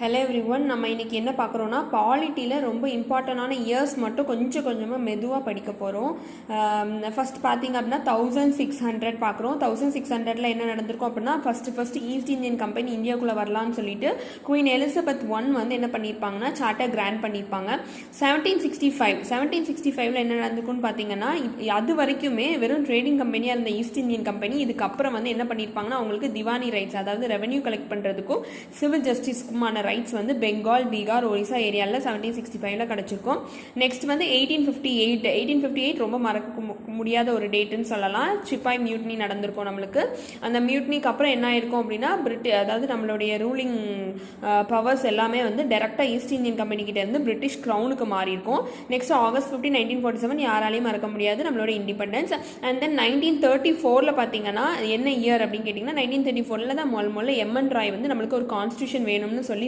Hello everyone, நம்ம இன்னைக்கு என்ன பார்க்குறோன்னா பாலிட்டியில் ரொம்ப இம்பார்ட்டண்டான இயர்ஸ் மட்டும் கொஞ்சம் கொஞ்சமாக மெதுவாக படிக்க போகிறோம். ஃபர்ஸ்ட் பார்த்தீங்க அப்படின்னா 1600 பார்க்குறோம். 1600 என்ன நடந்திருக்கும் அப்படின்னா ஃபர்ஸ்ட் ஈஸ்ட் இந்தியன் கம்பெனி இந்தியாவுக்குள்ளே வரலான்னு சொல்லிட்டு குயின் எலிசபெத் ஒன் வந்து என்ன பண்ணியிருப்பாங்கன்னா சார்ட்டர் கிராண்ட் பண்ணியிருப்பாங்க. 1765 என்ன நடந்திருக்குன்னு பார்த்தீங்கன்னா அது வரைக்குமே வெறும் ட்ரேடிங் கம்பெனியாக இருந்த ஈஸ்ட் இந்தியன் கம்பெனி இதுக்கப்புறம் வந்து என்ன பண்ணியிருப்பாங்கன்னா அவங்களுக்கு திவானி ரைட்ஸ், அதாவது ரெவன்யூ கலெக்ட் பண்ணுறதுக்கும் சிவில் ஜஸ்டிஸ்க்குமான ரைட்ஸ் வந்து பெங்கால், பீகார், ஒரிசா ஏரியாவில் 1765 கிடச்சிருக்கும். நெக்ஸ்ட் வந்து 1858 ரொம்ப மறக்க முடியாத ஒரு டேட்டுன்னு சொல்லலாம். சிப்பாய் மியூட்னி நடந்திருக்கும் நம்மளுக்கு. அந்த மியூட்னிக்கு அப்புறம் என்ன ஆயிருக்கும் அப்படின்னா அதாவது நம்மளுடைய ரூலிங் பவர்ஸ் எல்லாமே வந்து டைரக்டாக ஈஸ்ட் இந்தியன் கம்பெனி கிட்ட இருந்து பிரிட்டிஷ் கிரவுனுக்கு மாறி இருக்கும். நெக்ஸ்ட் August 15, 1947 யாராலையும் மறக்க முடியாது நம்மளோட இண்டிபெண்டன்ஸ். அண்ட் தென் 1934 பார்த்தீங்கன்னா என்ன இயர் அப்படின்னு கேட்டிங்கன்னா 1934 தான் முதல்ல எம்என் ராய் வந்து நம்மளுக்கு ஒரு கான்ஸ்டியூஷன் வேணும்னு சொல்லி